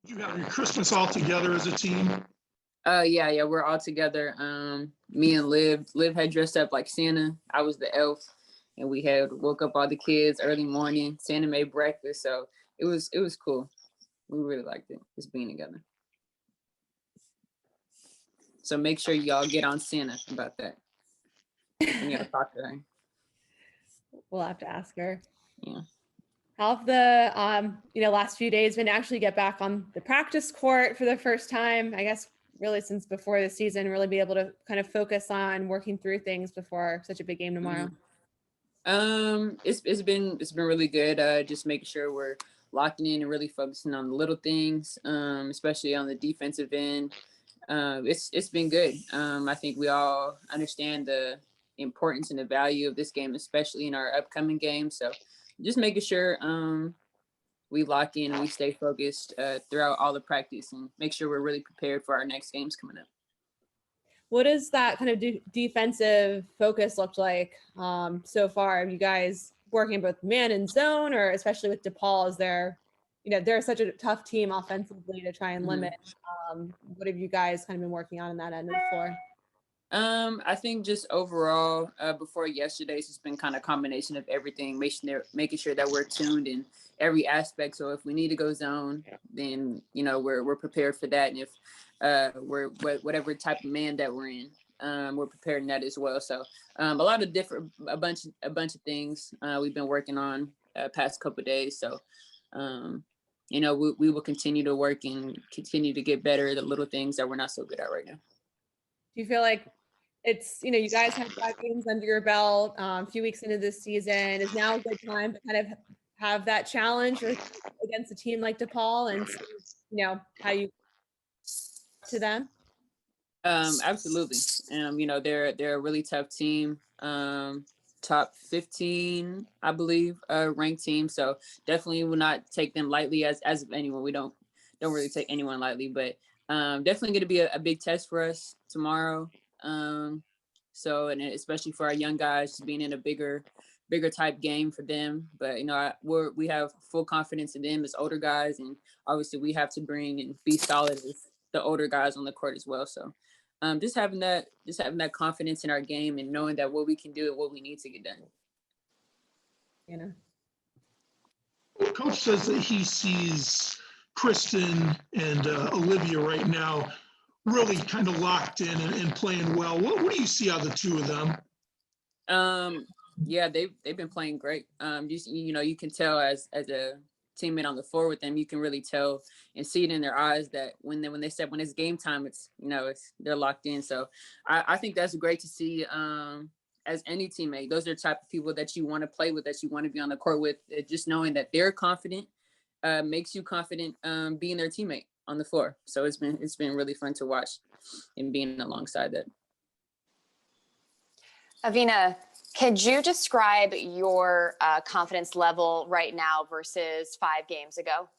Did you have your Christmas all together as a team? Yeah, we're all together. Me and Liv had dressed up like Santa. I was the elf, and we had woke up all the kids early morning. Santa made breakfast, so it was cool. We really liked it, just being together. So make sure y'all get on Santa about that. We gotta talk to her. We'll have to ask her. Yeah. How have the last few days been to actually get back on the practice court for the first time? I guess really since before the season, really be able to kind of focus on working through things before such a big game tomorrow. It's been really good. Just making sure we're locking in and really focusing on the little things, especially on the defensive end. It's been good. I think we all understand the importance and the value of this game, especially in our upcoming game. So just making sure we lock in and we stay focused throughout all the practice and make sure we're really prepared for our next games coming up. What does that kind of defensive focus look like so far? Are you guys working both man and zone, or especially with DePaul, is there, they're such a tough team offensively to try and limit. What have you guys kind of been working on that end of the floor? I think just overall, before yesterday's, it's been kind of a combination of everything, making sure that we're tuned in every aspect. So if we need to go zone, then we're prepared for that, and if we're whatever type of man that we're in, we're prepared in that as well. So a lot of a bunch of things we've been working on past couple of days. So we will continue to work and continue to get better at the little things that we're not so good at right now. Do you feel like it's, you guys have 5 games under your belt, a few weeks into this season, is now a good time to kind of have that challenge against a team like DePaul and see, how you to them? Absolutely. They're a really tough team. Top 15, I believe, ranked team. So definitely will not take them lightly as anyone. We don't really take anyone lightly, but definitely going to be a big test for us tomorrow. So, and especially for our young guys, just being in a bigger type game for them. But we have full confidence in them as older guys, and obviously we have to bring and be solid as the older guys on the court as well. So, just having that confidence in our game and knowing that what we can do and what we need to get done. Coach says that he sees Kristen and Olivia right now really kind of locked in and playing well. What do you see out of the two of them? Yeah, they've been playing great. You can tell as a teammate on the floor with them, you can really tell and see it in their eyes that when it's game time, it's they're locked in. So I think that's great to see. As any teammate, those are the type of people that you want to play with, that you want to be on the court with. Just knowing that they're confident makes you confident being their teammate on the floor. So it's been really fun to watch and being alongside that. Evina, could you describe your confidence level right now versus 5 games ago?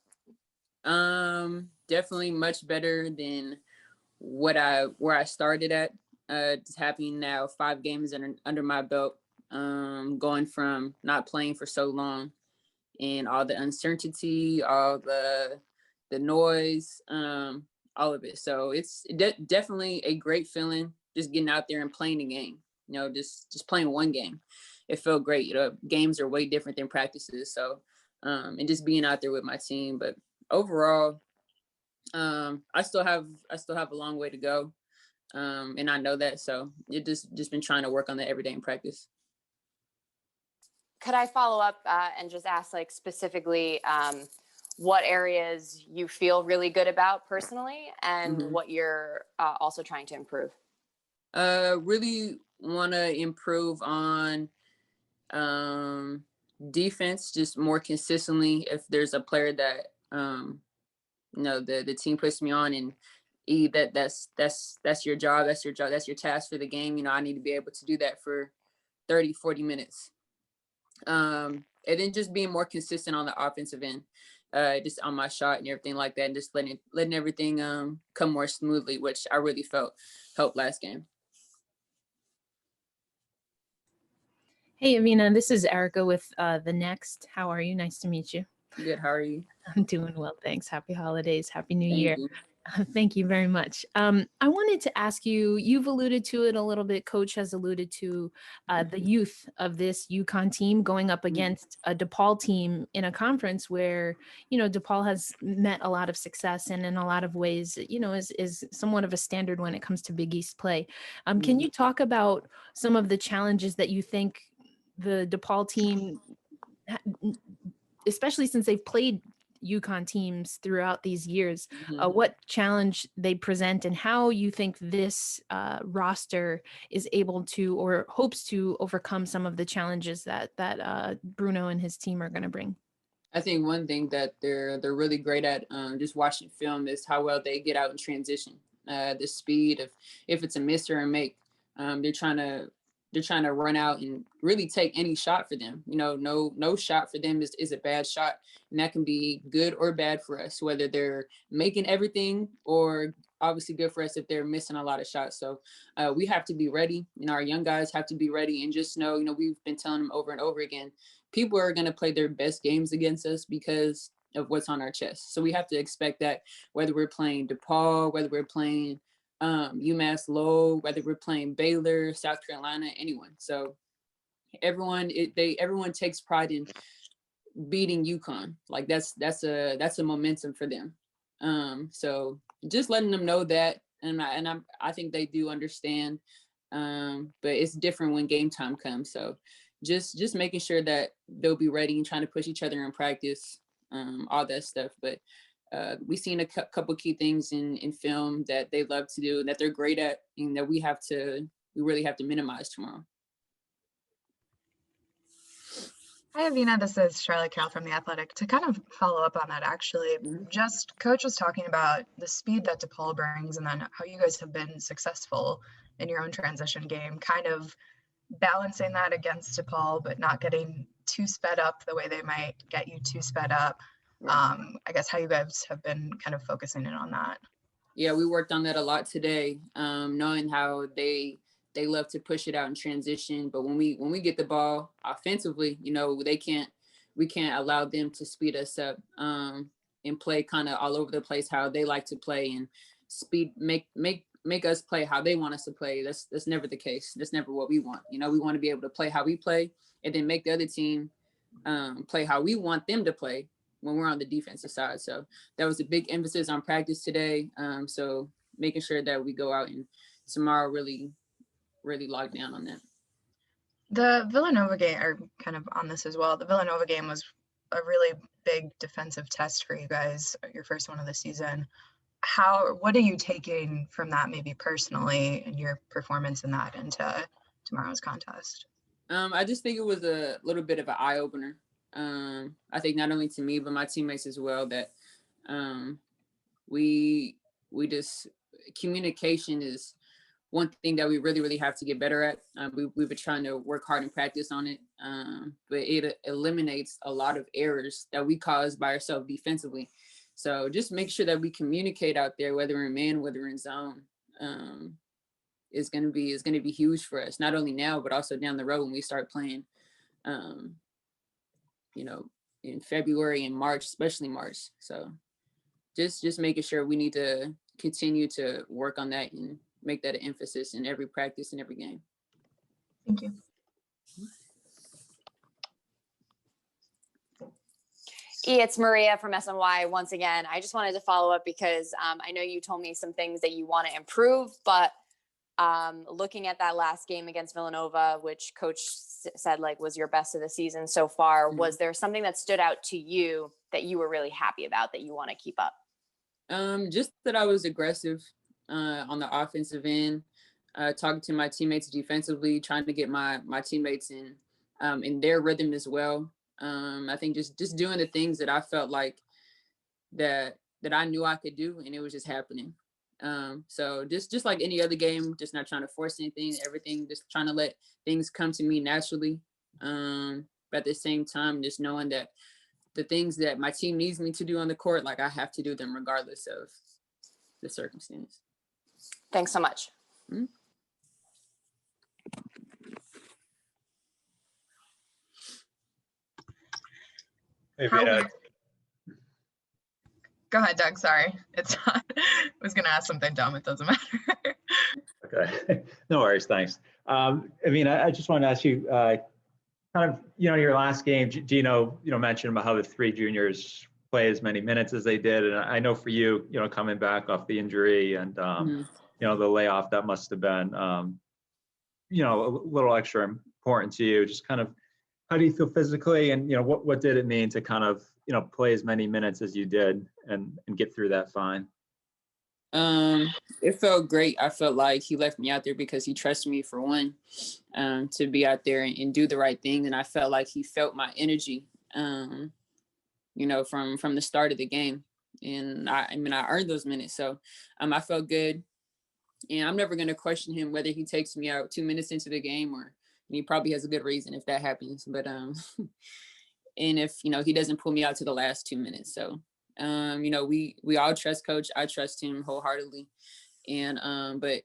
Definitely much better than where I started at. Just having now 5 games under my belt, going from not playing for so long and all the uncertainty, all the noise, all of it. So it's definitely a great feeling just getting out there and playing the game. Just playing one game. It felt great. Games are way different than practices. So, and just being out there with my team. But overall, I still have a long way to go. And I know that. So it just been trying to work on that every day in practice. Could I follow up and just ask, specifically, what areas you feel really good about personally and what you're also trying to improve? Really want to improve on defense, just more consistently. If there's a player that the team puts me on, and that's your job, that's your task for the game. I need to be able to do that for 30-40 minutes. And then just being more consistent on the offensive end, just on my shot and everything like that, and just letting everything come more smoothly, which I really felt helped last game. Hey, Evina, this is Erica with The Next. How are you? Nice to meet you. Good. How are you? I'm doing well, thanks. Happy holidays. Happy New Thank Year. you. Thank you very much. I wanted to ask you, you've alluded to it a little bit. Coach has alluded to the youth of this UConn team going up against a DePaul team in a conference where, DePaul has met a lot of success and in a lot of ways, is somewhat of a standard when it comes to Big East play. Can you talk about some of the challenges that you think the DePaul team, especially since they've played UConn teams throughout these years, what challenge they present and how you think this roster is able to or hopes to overcome some of the challenges that Bruno and his team are going to bring? I think one thing that they're really great at, just watching film, is how well they get out in transition. The speed of, if it's a miss or a make, they're trying to run out and really take any shot for them. No shot for them is a bad shot, and that can be good or bad for us, whether they're making everything or obviously good for us if they're missing a lot of shots. So we have to be ready. Our young guys have to be ready and just know, we've been telling them over and over again, people are going to play their best games against us because of what's on our chest. So we have to expect that, whether we're playing DePaul, whether we're playing UMass Lowell, whether we're playing Baylor, South Carolina, anyone. So everyone takes pride in beating UConn. Like that's a momentum for them. So just letting them know that, and I think they do understand. But it's different when game time comes. So just making sure that they'll be ready and trying to push each other in practice, all that stuff. But we've seen a couple key things in film that they love to do, that they're great at, and that we really have to minimize tomorrow. Hi, Evina. This is Charlotte Carroll from The Athletic. To kind of follow up on that, actually, just Coach was talking about the speed that DePaul brings and then how you guys have been successful in your own transition game, kind of balancing that against DePaul, but not getting too sped up the way they might get you too sped up. I guess how you guys have been kind of focusing in on that. Yeah, we worked on that a lot today, knowing how they love to push it out in transition. But when we get the ball offensively, we can't allow them to speed us up and play kind of all over the place how they like to play, and speed make us play how they want us to play. That's never the case. That's never what we want. We want to be able to play how we play and then make the other team play how we want them to play when we're on the defensive side. So that was a big emphasis on practice today. So making sure that we go out and tomorrow really lock down on that. The Villanova game, or kind of on this as well, the Villanova game was a really big defensive test for you guys, your first one of the season. What are you taking from that, maybe personally, and your performance in that into tomorrow's contest? I just think it was a little bit of an eye-opener. I think not only to me, but my teammates as well, that we just, communication is one thing that we really, really have to get better at. We've been trying to work hard and practice on it, but it eliminates a lot of errors that we cause by ourselves defensively. So just make sure that we communicate out there, whether we're in man, whether we're in zone, is going to be huge for us, not only now, but also down the road when we start playing, in February and March, especially March. So just making sure we need to continue to work on that and make that an emphasis in every practice and every game. Thank you. It's Maria from SNY once again. I just wanted to follow up because I know you told me some things that you want to improve, but looking at that last game against Villanova, which Coach said was your best of the season so far, was there something that stood out to you that you were really happy about that you want to keep up? Just that I was aggressive on the offensive end, talking to my teammates defensively, trying to get my teammates in their rhythm as well. I think just doing the things that I felt like that I knew I could do, and it was just happening. So just like any other game, just not trying to force anything, everything, just trying to let things come to me naturally. But at the same time, just knowing that the things that my team needs me to do on the court, I have to do them regardless of the circumstance. Thanks so much. Mm-hmm. Hey, Evina. Go ahead, Doug. Sorry. It's not, I was going to ask something dumb. It doesn't matter. Okay. No worries. Thanks. I just wanted to ask you, kind of, your last game, Gino, mentioned about how the three juniors play as many minutes as they did. And I know for you, coming back off the injury and, the layoff, that must have been, a little extra important to you. Just kind of, how do you feel physically? And, what did it mean to kind of, play as many minutes as you did and get through that fine? It felt great. I felt like he left me out there because he trusted me, for one, to be out there and do the right thing. And I felt like he felt my energy, from the start of the game. And I earned those minutes. So I felt good. And I'm never going to question him whether he takes me out 2 minutes into the game, or he probably has a good reason if that happens. But and if, he doesn't pull me out to the last 2 minutes. So we all trust Coach. I trust him wholeheartedly. And but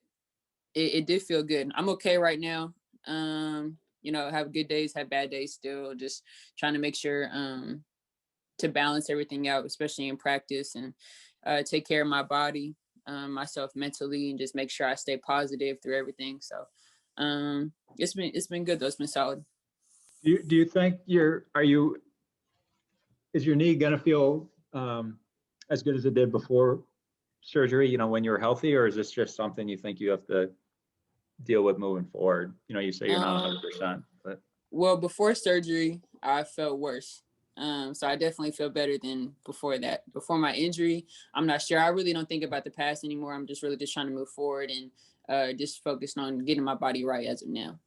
it did feel good. I'm okay right now. Have good days, have bad days still. Just trying to make sure to balance everything out, especially in practice, and take care of my body, myself mentally, and just make sure I stay positive through everything. So it's been good though. It's been solid. Do you think is your knee gonna feel as good as it did before surgery, when you were healthy, or is this just something you think you have to deal with moving forward? You say you're not 100%, but. Well, before surgery, I felt worse. So I definitely feel better than before that. Before my injury, I'm not sure. I really don't think about the past anymore. I'm just really just trying to move forward and just focused on getting my body right as of now.